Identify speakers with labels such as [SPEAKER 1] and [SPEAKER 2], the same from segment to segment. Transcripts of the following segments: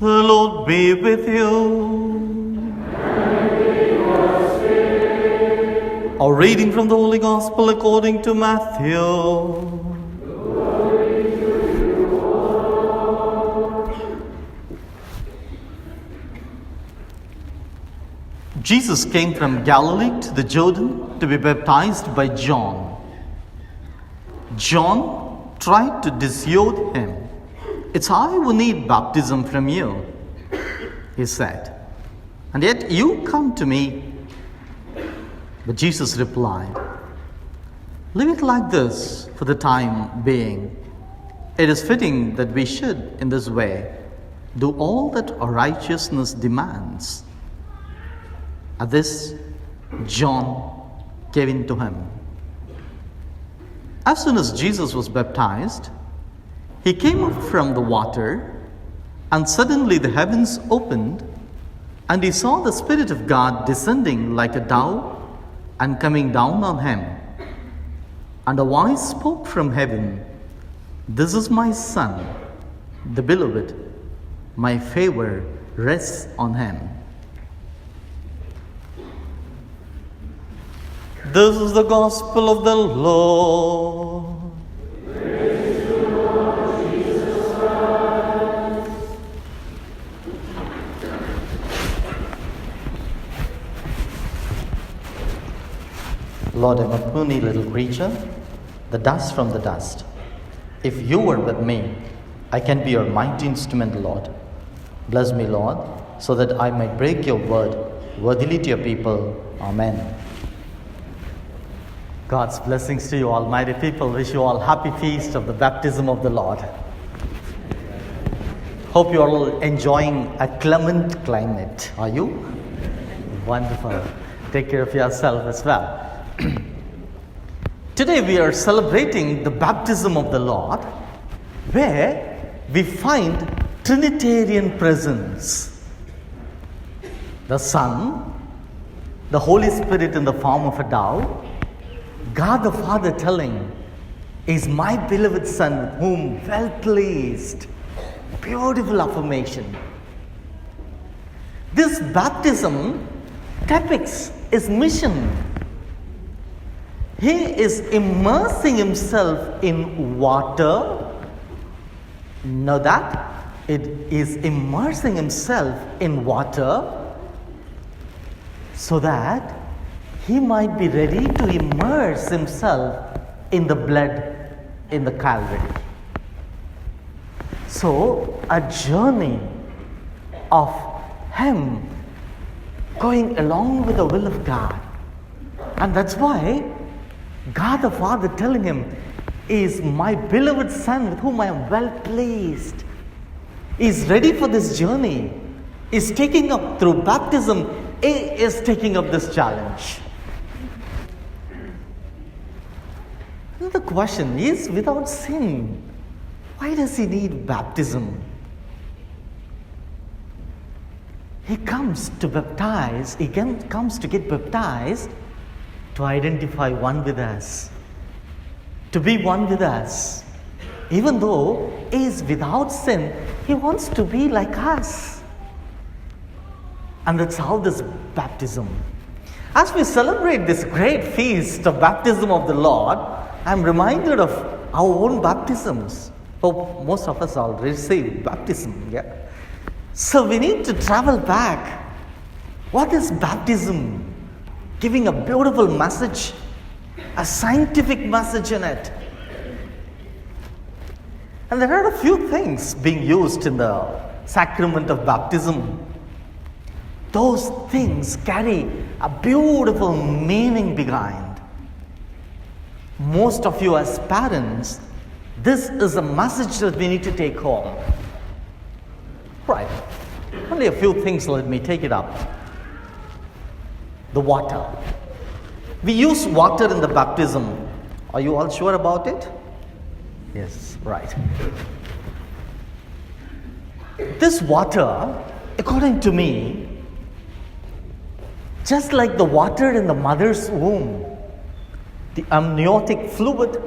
[SPEAKER 1] The Lord be with you. A reading from the Holy Gospel according to Matthew. Jesus came from Galilee to the Jordan to be baptized by John. John tried to dissuade him. "It's I who need baptism from you," he said, "and yet you come to me." But Jesus replied, "Leave it like this for the time being. It is fitting that we should, in this way, do all that our righteousness demands." At this, John gave in to him. As soon as Jesus was baptized, he came up from the water, and suddenly the heavens opened, and he saw the Spirit of God descending like a dove and coming down on him. And a voice spoke from heaven, "This is my Son, the beloved. My favor rests on him." This is the gospel of the Lord.
[SPEAKER 2] Praise to the Lord Jesus Christ.
[SPEAKER 1] Lord, I'm a puny little creature, the dust from the dust. If you were with me, I can be your mighty instrument, Lord. Bless me, Lord, so that I might break your word worthily to your people. Amen. God's blessings to you, almighty people. Wish you all happy feast of the baptism of the Lord. Hope you are all enjoying a clement climate. Are you? Wonderful. Take care of yourself as well. Today we are celebrating the baptism of the Lord, where we find Trinitarian presence. The Son, the Holy Spirit in the form of a dove, God the Father telling, "Is my beloved Son with whom well pleased." Beautiful affirmation. This baptism depicts his mission. He is immersing himself in water. Know that? It is immersing himself in water so that he might be ready to immerse himself in the blood in the Calvary. So, a journey of him going along with the will of God. And that's why God the Father telling him, "Is my beloved Son with whom I am well pleased." He's ready for this journey. He's taking up through baptism. He is taking up this challenge. The question is, without sin, why does he need baptism? He comes to baptize, comes to get baptized to identify one with us, to be one with us. Even though he is without sin, he wants to be like us. And that's how this baptism. As we celebrate this great feast of baptism of the Lord, I'm reminded of our own baptisms. Hope most of us already received baptism. Yeah. So we need to travel back. What is baptism? Giving a beautiful message, a scientific message in it. And there are a few things being used in the sacrament of baptism. Those things carry a beautiful meaning behind. Most of you as parents, this is a message that we need to take home. Right. Only a few things, let me take it up. The water. We use water in the baptism. Are you all sure about it? Yes, right. This water, according to me, just like the water in the mother's womb, the amniotic fluid,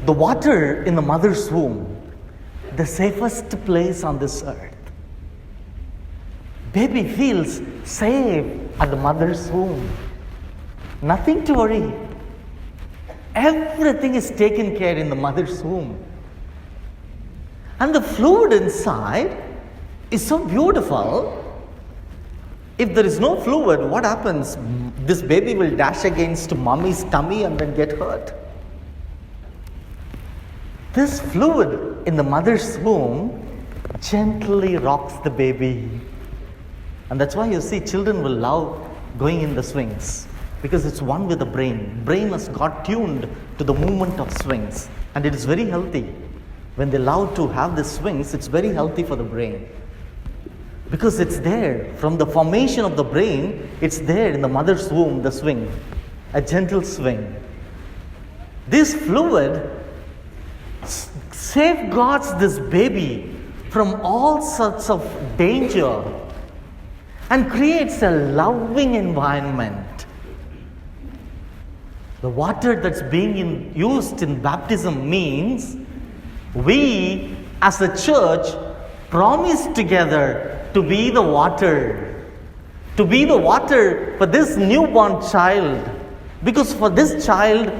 [SPEAKER 1] the water in the mother's womb the safest place on this earth. Baby feels safe at the mother's womb. Nothing to worry. Everything is taken care in the mother's womb. And the fluid inside is so beautiful. If there is no fluid, what happens? This baby will dash against mommy's tummy and then get hurt. This fluid in the mother's womb gently rocks the baby. And that's why you see children will love going in the swings, because it's one with the brain. Brain has got tuned to the movement of swings, and it is very healthy. When they love to have the swings, it's very healthy for the brain. Because it's there, from the formation of the brain, it's there in the mother's womb, the swing, a gentle swing. This fluid safeguards this baby from all sorts of danger and creates a loving environment. The water that's being used in baptism means we as a church promise together to be the water. To be the water for this newborn child. Because for this child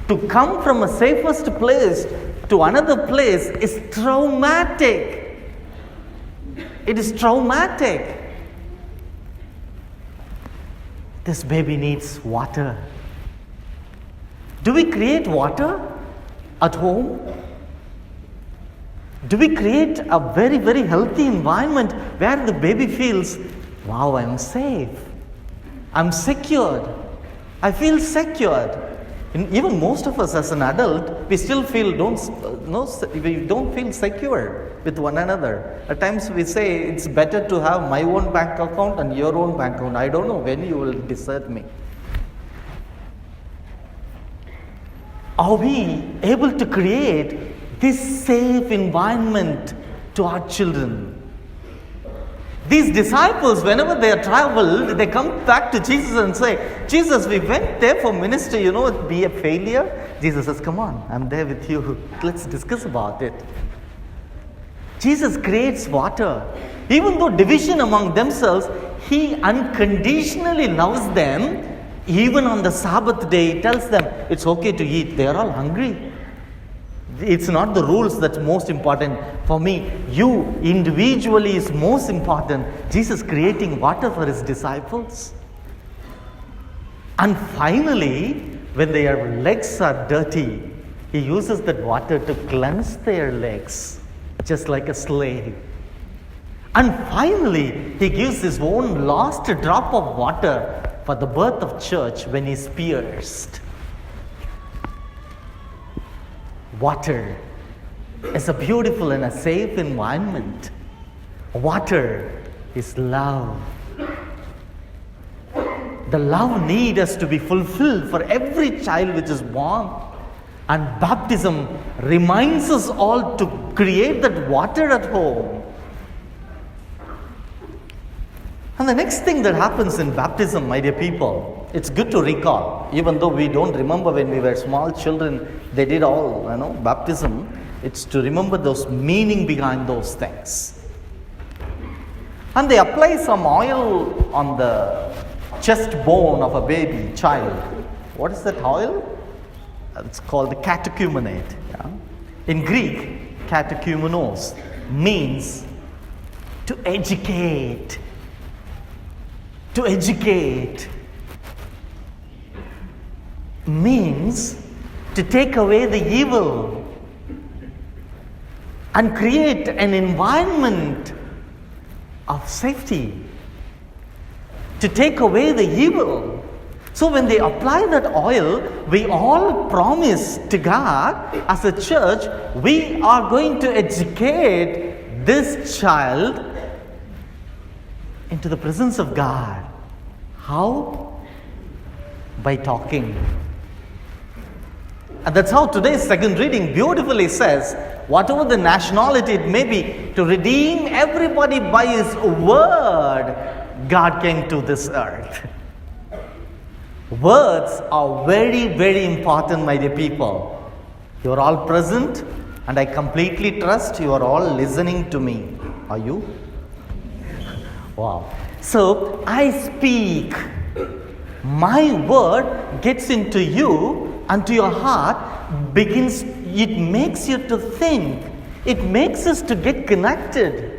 [SPEAKER 1] to come from a safest place to another place is traumatic. It is traumatic. This baby needs water. Do we create water at home? Do we create a very, very healthy environment where the baby feels, wow, I'm safe, I'm secured, I feel secured? And even most of us as an adult, we still feel we don't feel secure with one another. At times we say it's better to have my own bank account and your own bank account. I don't know when you will desert me. Are we able to create this safe environment to our children? These disciples, whenever they are traveled, they come back to Jesus and say, Jesus, we went there for ministry, be a failure. Jesus says, come on, I'm there with you. Let's discuss about it. Jesus creates water. Even though division among themselves, He unconditionally loves them. Even on the Sabbath day, He tells them, it's okay to eat. They are all hungry. It's not the rules that's most important for me. You individually is most important. Jesus creating water for His disciples. And finally, when their legs are dirty, He uses that water to cleanse their legs, just like a slave. And finally, He gives His own last drop of water for the birth of church when He's pierced. Water is a beautiful and a safe environment. Water is love. The love need has to be fulfilled for every child which is born. And baptism reminds us all to create that water at home. And the next thing that happens in baptism, my dear people, it's good to recall. Even though we don't remember when we were small children, they did all, baptism. It's to remember those meaning behind those things. And they apply some oil on the chest bone of a baby child. What is that oil? It's called the catechumenate. Yeah? In Greek, catechumenos means to educate. To educate means to take away the evil and create an environment of safety. To take away the evil. So when they apply that oil, we all promise to God as a church, we are going to educate this child into the presence of God. How? By talking. And that's how today's second reading beautifully says, whatever the nationality it may be, to redeem everybody by His word, God came to this earth. Words are very, very important, my dear people. You are all present. And I completely trust you are all listening to me. Are you? Wow. So I speak. My word gets into you and to your heart, it makes you to think. It makes us to get connected.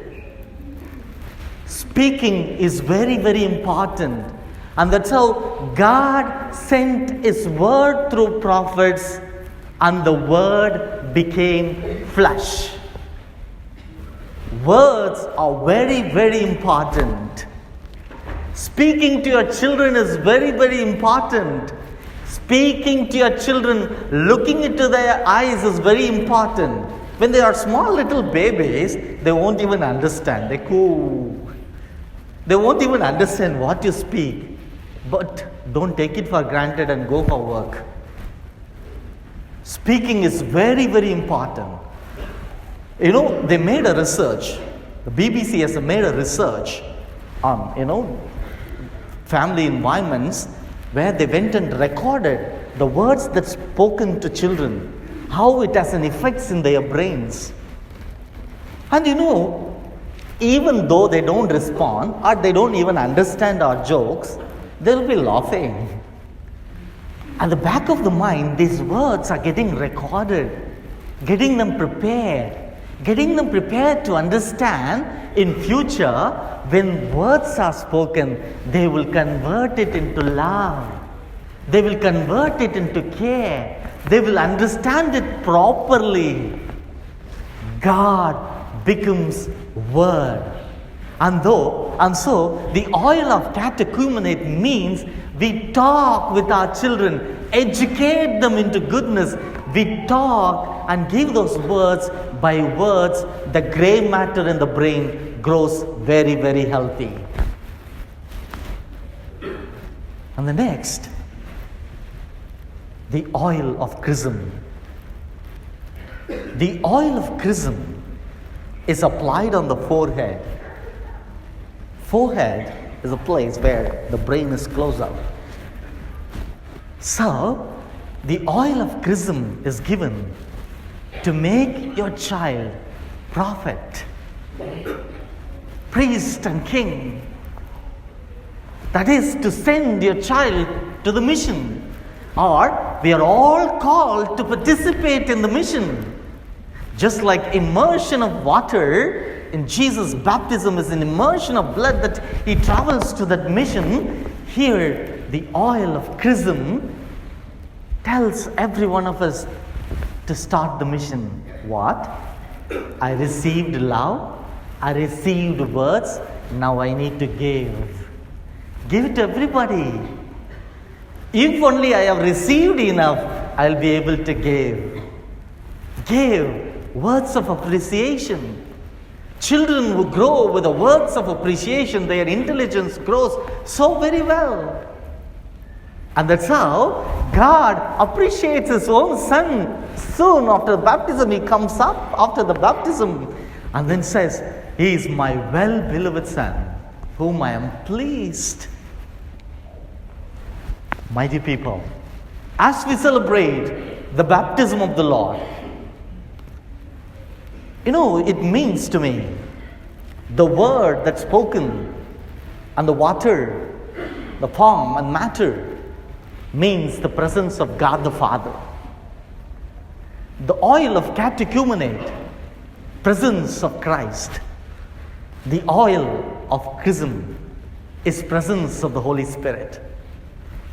[SPEAKER 1] Speaking is very, very important. And that's how God sent His word through prophets, and the word became flesh. Words are very, very important. Speaking to your children is very, very important. Speaking to your children, looking into their eyes is very important. When they are small little babies, they won't even understand. They won't even understand what you speak. But don't take it for granted and go for work. Speaking is very, very important. You know, they made a research. The BBC has made a research on, family environments where they went and recorded the words that's spoken to children, how it has an effect in their brains. And even though they don't respond or they don't even understand our jokes, they'll be laughing. At the back of the mind, these words are getting recorded, getting them prepared to understand in future when words are spoken, they will convert it into love. They will convert it into care. They will understand it properly. God becomes Word. And so the oil of catechumenate means we talk with our children, educate them into goodness. We talk and give those words. By words, the gray matter in the brain grows very, very healthy. And the next, the oil of chrism. The oil of chrism is applied on the forehead. Forehead is a place where the brain is closed up. So, the oil of chrism is given to make your child prophet, priest and king. That is to send your child to the mission. Or we are all called to participate in the mission. Just like immersion of water in Jesus' baptism is an immersion of blood that he travels to that mission, here the oil of chrism tells every one of us to start the mission. What? I received love, I received words, now I need to give. Give it to everybody. If only I have received enough, I'll be able to give. Give words of appreciation. Children who grow with the words of appreciation, their intelligence grows so very well. And that's how God appreciates His own Son. Soon after baptism, He comes up after the baptism and then says, He is my well-beloved Son, whom I am pleased. Mighty people, as we celebrate the baptism of the Lord, it means to me, the word that's spoken and the water, the form and matter, means the presence of God the Father. The oil of catechumenate, presence of Christ. The oil of chrism is presence of the Holy Spirit.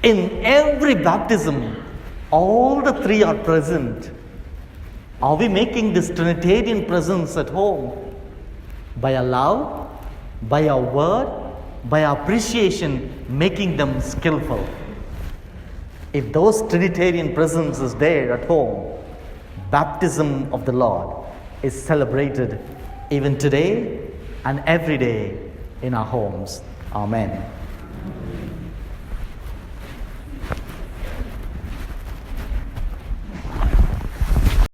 [SPEAKER 1] In every baptism, all the three are present. Are we making this Trinitarian presence at home? By our love, by our word, by our appreciation, making them skillful. If those Trinitarian presence is there at home, baptism of the Lord is celebrated even today and every day in our homes. Amen.